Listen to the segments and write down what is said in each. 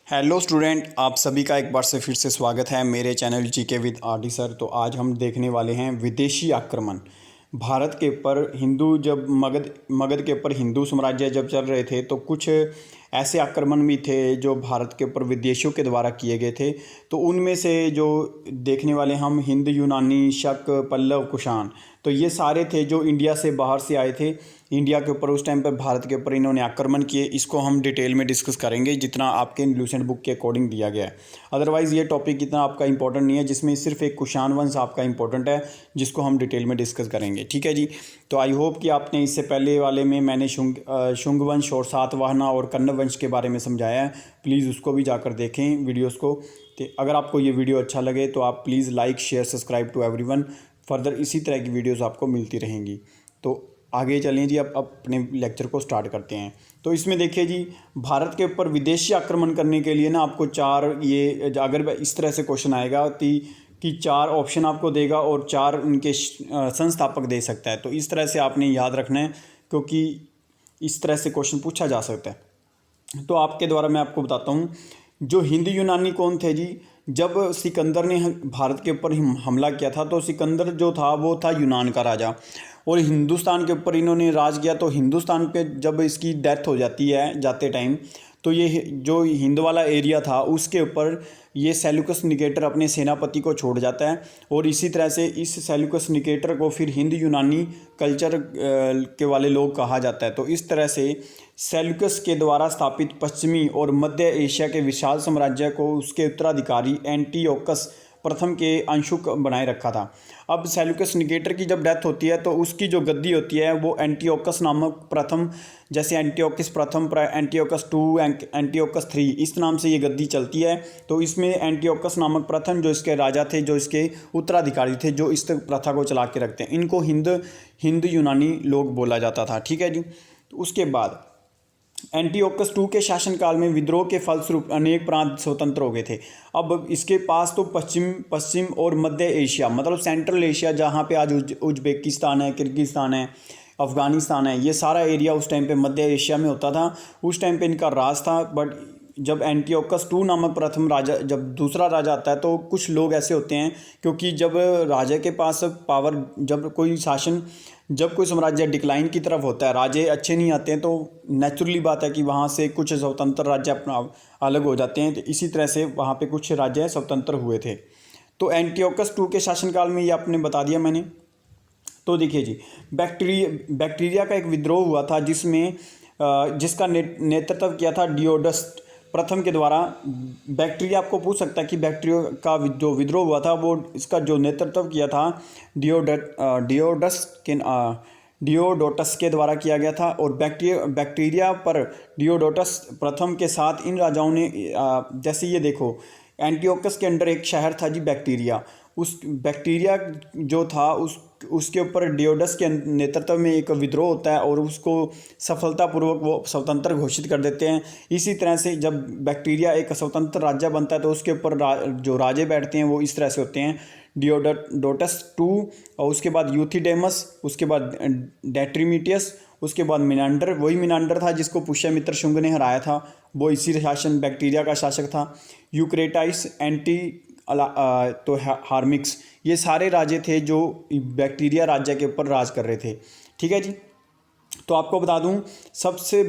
Hello student, आप सभी का एक बार से फिर से स्वागत है मेरे channel GK with RD sir. तो आज हम देखने वाले हैं विदेशी आक्रमण। भारत के ऊपर हिंदू जब मगध के ऊपर हिंदू साम्राज्य जब चल रहे थे तो कुछ ऐसे आक्रमण भी थे जो भारत के ऊपर विदेशियों के द्वारा किए गए थे। तो उनमें से जो देखने वाले हम हिंद, यूनानी, शक, पल्लव, कुषाण, तो ये सारे थे जो इंडिया से बाहर से आए थे। इंडिया के ऊपर उस टाइम पर भारत के ऊपर इन्होंने आक्रमण किए। इसको हम डिटेल में डिस्कस करेंगे जितना आपके लूसेंट बुक के अकॉर्डिंग दिया गया है। अदरवाइज़ ये टॉपिक इतना आपका इंपॉर्टेंट नहीं है, जिसमें सिर्फ एक कुषाण वंश आपका इंपॉर्टेंट है जिसको हम डिटेल में डिस्कस करेंगे। ठीक है जी। तो आई होप कि आपने इससे पहले वाले में मैंने शुंग वंश और सातवाहना और कण्व वंश के बारे में समझाया है। प्लीज़ उसको भी जाकर देखें वीडियोज़ को। तो अगर आपको ये वीडियो अच्छा लगे तो आप please like, share, subscribe to everyone. Further इसी तरह की वीडियोज़ आपको मिलती रहेंगी। तो आगे चलें जी, अब अपने लेक्चर को स्टार्ट करते हैं। तो इसमें देखिए जी, भारत के ऊपर विदेशी आक्रमण करने के लिए ना आपको चार, ये अगर इस तरह से क्वेश्चन आएगा कि चार ऑप्शन आपको देगा और चार उनके संस्थापक दे सकता है। तो इस तरह से आपने याद रखना है, क्योंकि इस तरह से क्वेश्चन पूछा जा सकता है। तो आपके द्वारा मैं आपको बताता हूँ, जो हिंद यूनानी कौन थे जी। जब सिकंदर ने भारत के ऊपर हमला किया था तो सिकंदर जो था वो था यूनान का राजा, और हिंदुस्तान के ऊपर इन्होंने राज किया। तो हिंदुस्तान पे जब इसकी डेथ हो जाती है जाते टाइम, तो ये जो हिंद वाला एरिया था उसके ऊपर ये सेल्यूकस निकेटर अपने सेनापति को छोड़ जाता है। और इसी तरह से इस सेल्यूकस निकेटर को फिर हिंद यूनानी कल्चर के वाले लोग कहा जाता है। तो इस तरह से सेल्यूकस के द्वारा स्थापित पश्चिमी और मध्य एशिया के विशाल साम्राज्य को उसके उत्तराधिकारी एंटियोकस प्रथम के अंशुक बनाए रखा था। अब सेल्यूकस निकेटर की जब डेथ होती है तो उसकी जो गद्दी होती है वो एंटियोकस नामक प्रथम, जैसे एंटियोकस प्रथम, एंटियोकस टू, एंटियोकस थ्री, इस नाम से ये गद्दी चलती है। तो इसमें एंटियोकस नामक प्रथम जो इसके राजा थे, जो इसके उत्तराधिकारी थे, जो इस प्रथा को चला के रखते हैं, इनको हिंद यूनानी लोग बोला जाता था। ठीक है जी। तो उसके बाद एंटियोकस टू के शासनकाल में विद्रोह के फलस्वरूप अनेक प्रांत स्वतंत्र हो गए थे। अब इसके पास तो पश्चिम और मध्य एशिया, मतलब सेंट्रल एशिया, जहाँ पे आज उज्बेकिस्तान है, किर्गिस्तान है, अफ़गानिस्तान है, ये सारा एरिया उस टाइम पे मध्य एशिया में होता था। उस टाइम पे इनका राज था। बट जब एंटियोकस टू नामक प्रथम राजा, जब दूसरा राजा आता है तो कुछ लोग ऐसे होते हैं, क्योंकि जब राजा के पास पावर, जब कोई साम्राज्य डिक्लाइन की तरफ होता है, राजे अच्छे नहीं आते हैं, तो नेचुरली बात है कि वहाँ से कुछ स्वतंत्र राज्य अपना अलग हो जाते हैं। तो इसी तरह से वहाँ पे कुछ राज्य स्वतंत्र हुए थे। तो एंटियोकस टू के शासनकाल में ये आपने बता दिया मैंने। तो देखिए जी, बैक्टीरिया का एक विद्रोह हुआ था जिसका नेतृत्व किया था डियोडस प्रथम के द्वारा। बैक्टीरिया आपको पूछ सकता है कि बैक्टीरिया का जो विद्रोह हुआ था वो इसका जो नेतृत्व किया था डियोडोटस के द्वारा किया गया था। और बैक्टीरिया पर डियोडोटस प्रथम के साथ इन राजाओं ने, जैसे ये देखो, एंटियोकस के अंडर एक शहर था जी बैक्टीरिया। उस बैक्टीरिया जो था उसके ऊपर डियोडस के नेतृत्व में एक विद्रोह होता है और उसको सफलतापूर्वक वो स्वतंत्र घोषित कर देते हैं। इसी तरह से जब बैक्टीरिया एक स्वतंत्र राज्य बनता है तो उसके ऊपर जो राजे बैठते हैं वो इस तरह से होते हैं, डियोडोटस टू, और उसके बाद यूथिडेमस, उसके बाद डेट्रीमिटियस, उसके बाद मिनांडर, वही मिनांडर था जिसको पुष्यमित्र शुंग ने हराया था, वो इसी शासन बैक्टीरिया का शासक था। यूक्रेटाइस, तो हार्मिक्स, ये सारे राजे थे जो बैक्टीरिया राज्य के ऊपर राज कर रहे थे। ठीक है जी। तो आपको बता दूं,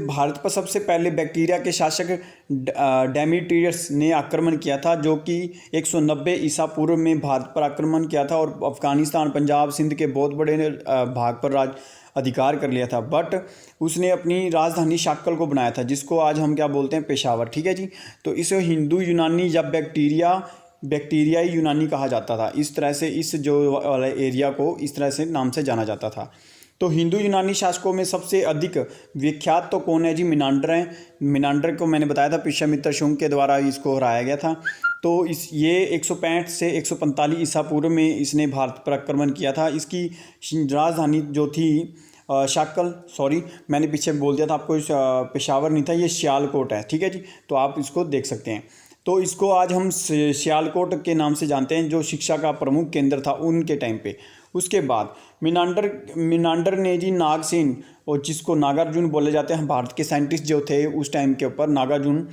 भारत पर सबसे पहले बैक्टीरिया के शासक डेमेट्रियस ने आक्रमण किया था, जो कि 190 ईसा पूर्व में भारत पर आक्रमण किया था और अफगानिस्तान, पंजाब, सिंध के बहुत बड़े भाग पर राज अधिकार कर लिया था। बट उसने अपनी राजधानी शाक्कल को बनाया था, जिसको आज हम क्या बोलते हैं, पेशावर। ठीक है जी। तो इसे हिंदू यूनानी या बैक्टीरियाई यूनानी कहा जाता था। इस तरह से इस जो वाले एरिया को इस तरह से नाम से जाना जाता था। तो हिंदू यूनानी शासकों में सबसे अधिक विख्यात तो कौन है जी, मिनांडर हैं। मिनांडर को मैंने बताया था पुष्यमित्र शुंग के द्वारा इसको हराया गया था। तो ये 165 से 145 ईसा पूर्व में इसने भारत पर आक्रमण किया था। इसकी राजधानी जो थी शाक्कल, सॉरी मैंने पीछे बोल दिया था आपको, पेशावर नहीं था, ये सियालकोट है। ठीक है जी। तो आप इसको देख सकते हैं। तो इसको आज हम सियालकोट के नाम से जानते हैं, जो शिक्षा का प्रमुख केंद्र था उनके टाइम पे। उसके बाद मिनांडर ने जी नागसेन, और जिसको नागार्जुन बोले जाते हैं, भारत के साइंटिस्ट जो थे उस टाइम के ऊपर, नागार्जुन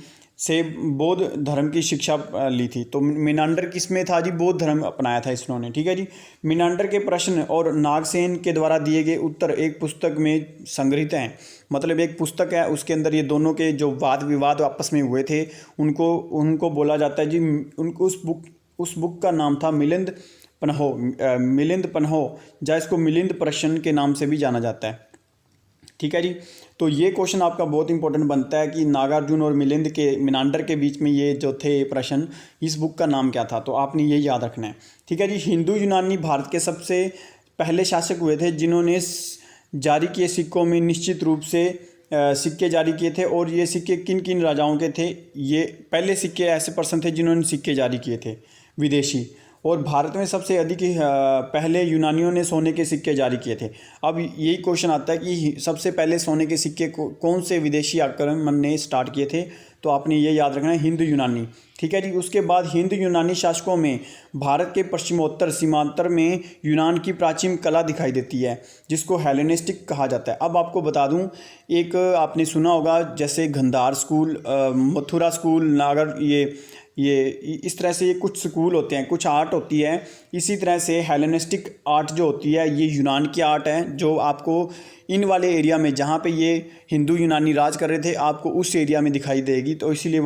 से बौद्ध धर्म की शिक्षा ली थी। तो मिनांडर किसमें था जी? बौद्ध धर्म अपनाया था इन्होंने, ठीक है जी। मिनांडर के प्रश्न और नागसेन के द्वारा दिए गए उत्तर एक पुस्तक में संग्रहित हैं। मतलब एक पुस्तक है, उसके अंदर ये दोनों के जो वाद विवाद आपस में हुए थे उनको बोला जाता है जी। उनको उस बुक का नाम था मिलिंद पन्हो, या इसको मिलिंद प्रश्न के नाम से भी जाना जाता है, ठीक है जी। तो ये क्वेश्चन आपका बहुत इंपॉर्टेंट बनता है कि नागार्जुन और मिनांडर के बीच में ये जो थे प्रश्न, इस बुक का नाम क्या था, तो आपने ये याद रखना है, ठीक है जी। हिंदू यूनानी भारत के सबसे पहले शासक हुए थे जिन्होंने जारी किए सिक्कों में निश्चित रूप से सिक्के जारी किए थे। और ये सिक्के किन किन राजाओं के थे? ये पहले सिक्के ऐसे पर्सन थे जिन्होंने सिक्के जारी किए थे विदेशी। और भारत में सबसे अधिक पहले यूनानियों ने सोने के सिक्के जारी किए थे। अब यही क्वेश्चन आता है कि सबसे पहले सोने के सिक्के कौन से विदेशी आक्रमण ने स्टार्ट किए थे? तो आपने ये याद रखना है, हिंदू यूनानी, ठीक है जी। उसके बाद हिंदू यूनानी शासकों में भारत के पश्चिमोत्तर सीमांतर में यूनान की प्राचीन कला दिखाई देती है जिसको हेलेनिस्टिक कहा जाता है। अब आपको बता दूं, एक आपने सुना होगा जैसे गंधार स्कूल, मथुरा स्कूल, नागर, ये इस तरह से ये कुछ स्कूल होते हैं, कुछ आर्ट होती है। इसी तरह से हेलेनिस्टिक आर्ट जो होती है ये यूनान की आर्ट है, जो आपको इन वाले एरिया में जहाँ पे ये हिंदू यूनानी राज कर रहे थे आपको उस एरिया में दिखाई देगी। तो इसीलिए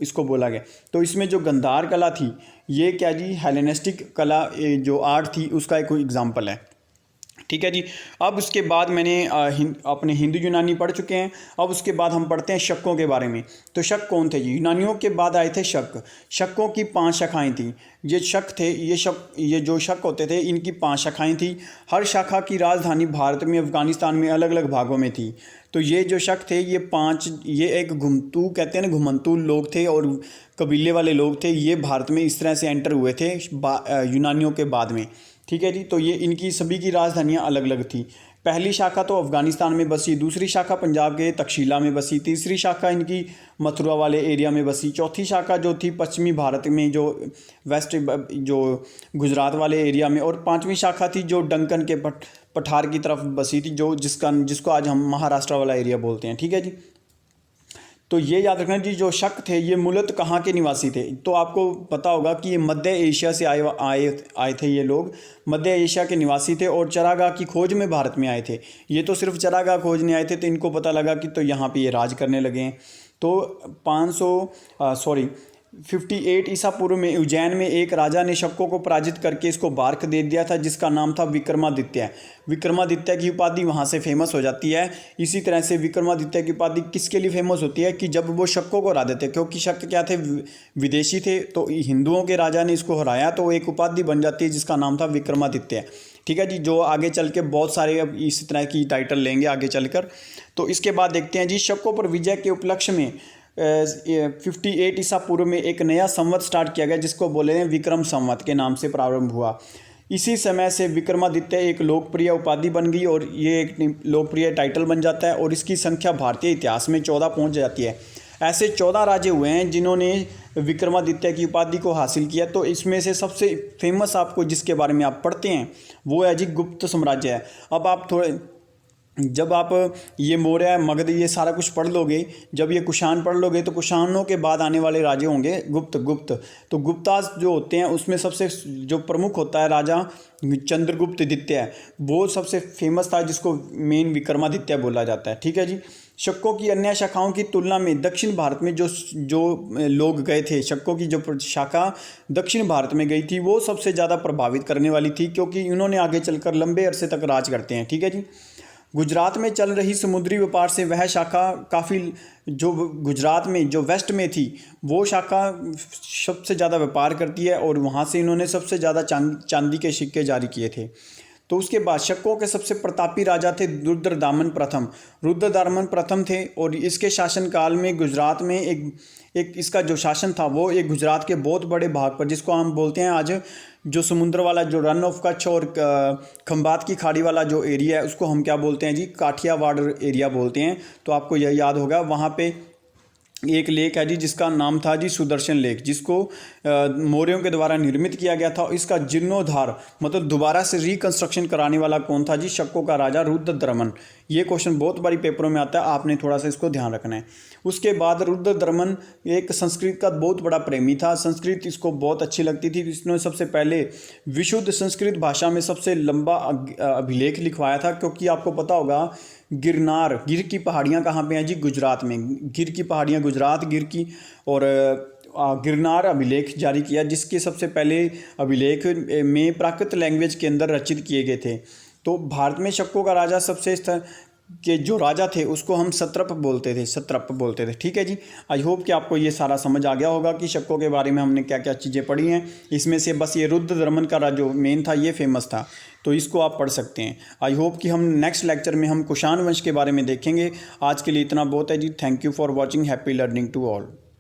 इसको बोला गया। तो इसमें जो गंधार कला थी ये क्या जी? हेलेनिस्टिक कला जो आर्ट थी उसका एक एग्जाम्पल है, ठीक है जी। अब उसके बाद मैंने अपने हिंदू यूनानी पढ़ चुके हैं। अब उसके बाद हम पढ़ते हैं शकों के बारे में। तो शक कौन थे जी? यूनानियों के बाद आए थे शक। शकों की 5 शाखाएं थीं। ये शक थे, ये जो शक होते थे इनकी 5 शाखाएं थी। हर शाखा की राजधानी भारत में, अफगानिस्तान में अलग अलग भागों में थी। तो ये जो शक थे ये एक घुमतू कहते हैं ना, घुमंतू लोग थे और कबीले वाले लोग थे। ये भारत में इस तरह से एंटर हुए थे यूनानियों के बाद में, ठीक है जी। तो ये इनकी सभी की राजधानियाँ अलग अलग थी। पहली शाखा तो अफगानिस्तान में बसी, दूसरी शाखा पंजाब के तक्षशिला में बसी, तीसरी शाखा इनकी मथुरा वाले एरिया में बसी, चौथी शाखा जो थी पश्चिमी भारत में, जो वेस्ट जो गुजरात वाले एरिया में, और 5वीं शाखा थी जो डंकन के पठार की तरफ बसी थी, जिसको आज हम महाराष्ट्र वाला एरिया बोलते हैं, ठीक है जी। तो ये याद रखना जी, जो शक थे ये मूलतः कहाँ के निवासी थे? तो आपको पता होगा कि ये मध्य एशिया से आए थे। ये लोग मध्य एशिया के निवासी थे और चरागाह की खोज में भारत में आए थे। ये तो सिर्फ चरागाह खोजने आए थे, तो इनको पता लगा कि तो यहाँ पे ये राज करने लगे हैं। तो 58 ईसा पूर्व में उज्जैन में एक राजा ने शकों को पराजित करके इसको बार्क दे दिया था, जिसका नाम था विक्रमादित्य। विक्रमादित्य की उपाधि वहाँ से फेमस हो जाती है। इसी तरह से विक्रमादित्य की उपाधि किसके लिए फेमस होती है कि जब वो शकों को हरा देते, क्योंकि शक क्या थे? विदेशी थे। तो हिंदुओं के राजा ने इसको हराया तो एक उपाधि बन जाती है जिसका नाम था विक्रमादित्य, ठीक है जी। जो आगे चल के बहुत सारे अब इस तरह की टाइटल लेंगे आगे चलकर। तो इसके बाद देखते हैं जी, शकों पर विजय के उपलक्ष्य में 58 ईसा पूर्व में एक नया संवत स्टार्ट किया गया जिसको बोले हैं विक्रम संवत के नाम से प्रारंभ हुआ। इसी समय से विक्रमादित्य एक लोकप्रिय उपाधि बन गई और ये एक लोकप्रिय टाइटल बन जाता है और इसकी संख्या भारतीय इतिहास में 14 पहुंच जाती है। ऐसे 14 राजे हुए हैं जिन्होंने विक्रमादित्य की उपाधि को हासिल किया। तो इसमें से सबसे फेमस आपको जिसके बारे में आप पढ़ते हैं वो है जी गुप्त साम्राज्य है। अब आप जब आप ये मौर्य, मगध, ये सारा कुछ पढ़ लोगे, जब ये कुषाण पढ़ लोगे तो कुषाणों के बाद आने वाले राजे होंगे गुप्त। तो गुप्तास जो होते हैं उसमें सबसे जो प्रमुख होता है राजा चंद्रगुप्त द्वितीय, वो सबसे फेमस था जिसको मेन विक्रमादित्य बोला जाता है, ठीक है जी। शकों की अन्य शाखाओं की तुलना में दक्षिण भारत में जो लोग गए थे, शकों की जो शाखा दक्षिण भारत में गई थी वो सबसे ज़्यादा प्रभावित करने वाली थी, क्योंकि इन्होंने आगे चलकर लंबे अरसे तक राज करते हैं, ठीक है जी। गुजरात में चल रही समुद्री व्यापार से वह शाखा काफ़ी, जो गुजरात में जो वेस्ट में थी वो शाखा सबसे ज़्यादा व्यापार करती है और वहाँ से इन्होंने सबसे ज़्यादा चांदी के सिक्के जारी किए थे। तो उसके बाद शकों के सबसे प्रतापी राजा थे रुद्रदामन प्रथम थे और इसके शासनकाल में गुजरात में एक इसका जो शासन था वो एक गुजरात के बहुत बड़े भाग पर, जिसको हम बोलते हैं आज जो समुद्र वाला जो रन ऑफ कच्छ और खंबात की खाड़ी वाला जो एरिया है उसको हम क्या बोलते हैं जी, काठियावाड़ एरिया बोलते हैं। तो आपको यह याद होगा, वहाँ पे एक लेक है जी जिसका नाम था जी सुदर्शन लेक, जिसको मौर्यों के द्वारा निर्मित किया गया था। इसका जीर्णोद्धार मतलब दोबारा से रिकंस्ट्रक्शन कराने वाला कौन था जी? शकों का राजा रुद्रदमन। ये क्वेश्चन बहुत बारी पेपरों में आता है, आपने थोड़ा सा इसको ध्यान रखना है। उसके बाद रुद्रदमन एक संस्कृत का बहुत बड़ा प्रेमी था, संस्कृत इसको बहुत अच्छी लगती थी। इसने सबसे पहले विशुद्ध संस्कृत भाषा में सबसे लंबा अभिलेख लिखवाया था, क्योंकि आपको पता होगा गिरनार, गिर की पहाड़ियाँ कहाँ पे हैं जी? गुजरात में। गिर की पहाड़ियाँ गुजरात, गिर की और गिरनार अभिलेख जारी किया, जिसके सबसे पहले अभिलेख में प्राकृत लैंग्वेज के अंदर रचित किए गए थे। तो भारत में शकों का राजा सबसे के जो राजा थे उसको हम सत्रप बोलते थे। ठीक है जी, आई होप कि आपको ये सारा समझ आ गया होगा कि शकों के बारे में हमने क्या क्या चीज़ें पढ़ी हैं। इसमें से बस ये रुद्रदमन का जो मेन था ये फेमस था, तो इसको आप पढ़ सकते हैं। आई होप कि हम नेक्स्ट लेक्चर में हम कुषाण वंश के बारे में देखेंगे। आज के लिए इतना बहुत है जी। Thank you for watching. Happy learning to all.